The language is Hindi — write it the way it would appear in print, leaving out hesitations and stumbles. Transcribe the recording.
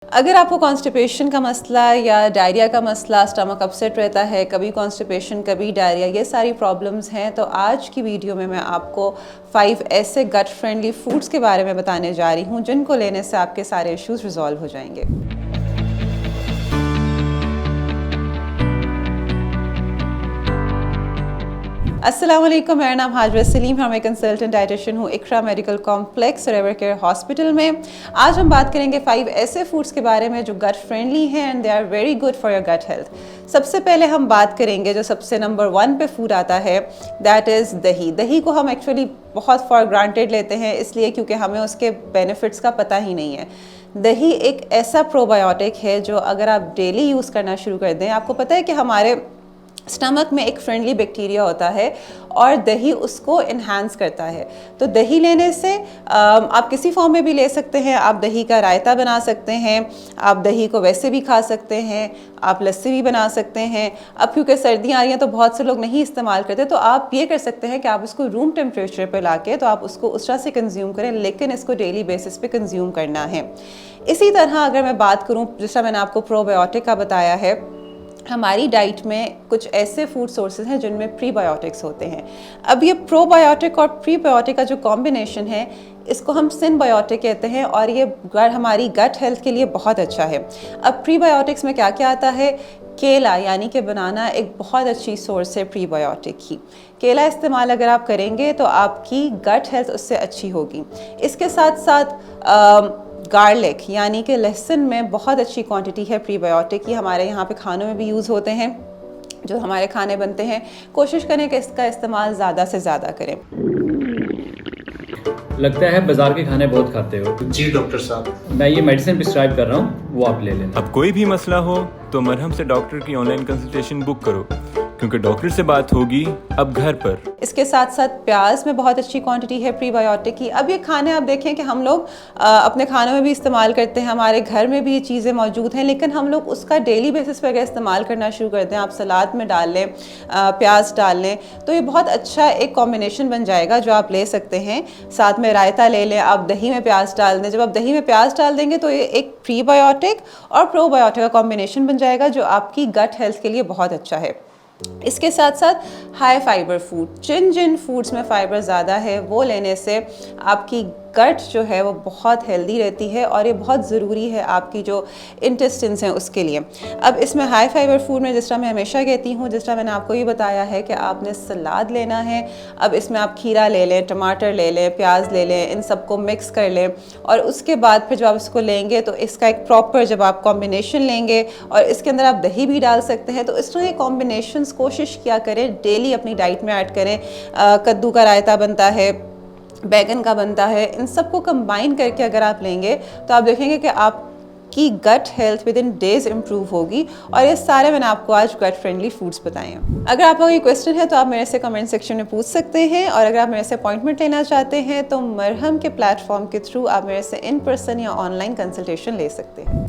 अगर आपको कॉन्स्टिपेशन का मसला या डायरिया का मसला, स्टमक अपसेट रहता है, कभी कॉन्स्टिपेशन कभी डायरिया, ये सारी प्रॉब्लम्स हैं, तो आज की वीडियो में मैं आपको 5 ऐसे गट फ्रेंडली फूड्स के बारे में बताने जा रही हूँ जिनको लेने से आपके सारे इश्यूज रिजॉल्व हो जाएंगे। अस्सलाम वालेकुम, मेरा नाम हाजरा सलीम है, मैं कंसल्टेंट डाइटिशियन हूँ इकरा मेडिकल कॉम्प्लेक्स और एवर केयर हॉस्पिटल में। आज हम बात करेंगे 5 ऐसे फूड्स के बारे में जो गट फ्रेंडली हैं and they are very good for your gut health. सबसे पहले हम बात करेंगे जो सबसे नंबर 1 पे फूड आता है, दैट इज़ दही। दही को हम एक्चुअली बहुत फॉर ग्रांटेड लेते हैं, इसलिए क्योंकि हमें उसके बेनिफिट्स का पता ही नहीं है। दही एक ऐसा प्रोबायोटिक है जो अगर आप डेली यूज़ करना शुरू कर दें, आपको पता है कि हमारे स्टमक में एक फ्रेंडली बैक्टीरिया होता है और दही उसको इन्हांस करता है। तो दही लेने से आप किसी फॉर्म में भी ले सकते हैं। आप दही का रायता बना सकते हैं, आप दही को वैसे भी खा सकते हैं, आप लस्सी भी बना सकते हैं। अब क्योंकि सर्दियाँ आ रही हैं तो बहुत से लोग नहीं इस्तेमाल करते, तो आप ये कर सकते हैं कि आप इसको रूम टेम्परेचर पर ला के तो आप उसको उस तरह से कंज्यूम करें, लेकिन इसको डेली बेसिस पे कंज्यूम करना है। इसी तरह अगर मैं बात करूँ, जिस तरह मैंने आपको प्रोबायोटिक का बताया है, हमारी डाइट में कुछ ऐसे फूड सोर्सेज हैं जिनमें प्रीबायोटिक्स होते हैं। अब ये प्रोबायोटिक और प्रीबायोटिक का जो कॉम्बिनेशन है, इसको हम सिनबायोटिक कहते हैं और ये हमारी गट हेल्थ के लिए बहुत अच्छा है। अब प्रीबायोटिक्स में क्या क्या आता है? केला यानी कि बनाना एक बहुत अच्छी सोर्स है प्रीबायोटिक की। केला इस्तेमाल अगर आप करेंगे तो आपकी गट हेल्थ उससे अच्छी होगी। इसके साथ साथ गार्लिक यानी कि लहसुन में बहुत अच्छी क्वांटिटी है प्रीबायोटिक की। हमारे यहाँ पे खानों में भी यूज़ होते हैं, जो हमारे खाने बनते हैं। कोशिश करें कि इसका इस्तेमाल ज़्यादा से ज़्यादा करें। लगता है बाजार के खाने बहुत खाते हो। जी डॉक्टर साहब, मैं ये मेडिसिन प्रिस्क्राइब कर रहा हूँ, वो आप ले लेना। अब कोई भी मसला हो तो मरहम से डॉक्टर की ऑनलाइन कंसल्टेशन बुक करो, क्योंकि डॉक्टर से बात होगी अब घर पर। इसके साथ साथ प्याज में बहुत अच्छी क्वांटिटी है प्रीबायोटिक की। अब ये खाने आप देखें कि हम लोग अपने खानों में भी इस्तेमाल करते हैं, हमारे घर में भी ये चीज़ें मौजूद हैं, लेकिन हम लोग उसका डेली बेसिस पर अगर इस्तेमाल करना शुरू कर दें, आप सलाद में डाल लें, प्याज डाल लें, तो ये बहुत अच्छा एक कॉम्बिनेशन बन जाएगा जो आप ले सकते हैं। साथ में रायता ले लें, आप दही में प्याज डाल दें। जब आप दही में प्याज डाल देंगे तो ये एक प्रीबायोटिक और प्रोबायोटिक का कॉम्बिनेशन बन जाएगा जो आपकी गट हेल्थ के लिए बहुत अच्छा है। इसके साथ साथ हाई फाइबर फूड, जिन जिन फूड्स में फाइबर ज़्यादा है वो लेने से आपकी गट जो है वो बहुत हेल्दी रहती है और ये बहुत ज़रूरी है आपकी जो इंटेस्टिन्स हैं उसके लिए। अब इसमें हाई फाइबर फूड में जिस तरह मैं हमेशा कहती हूँ, जिस तरह मैंने आपको ये बताया है कि आपने सलाद लेना है। अब इसमें आप खीरा ले लें, टमाटर ले लें, प्याज ले लें, इन सबको मिक्स कर लें और उसके बाद फिर जब आप इसको लेंगे तो इसका एक प्रॉपर जब आप कॉम्बिनेशन लेंगे और इसके अंदर आप दही भी डाल सकते हैं, तो इस तरह के कॉम्बिनेशंस कोशिश किया करें, डेली अपनी डाइट में ऐड करें। कद्दू का रायता बनता है, बैगन का बनता है, इन सबको कंबाइन करके अगर आप लेंगे तो आप देखेंगे कि आपकी gut health within days improve होगी। और ये सारे मैंने आपको आज गट फ्रेंडली फूड्स बताए हैं। अगर आपका कोई क्वेश्चन है तो आप मेरे से कमेंट सेक्शन में पूछ सकते हैं, और अगर आप मेरे से अपॉइंटमेंट लेना चाहते हैं तो मरहम के प्लेटफॉर्म के थ्रू आप मेरे से इन पर्सन या ऑनलाइन कंसल्टेशन ले सकते हैं।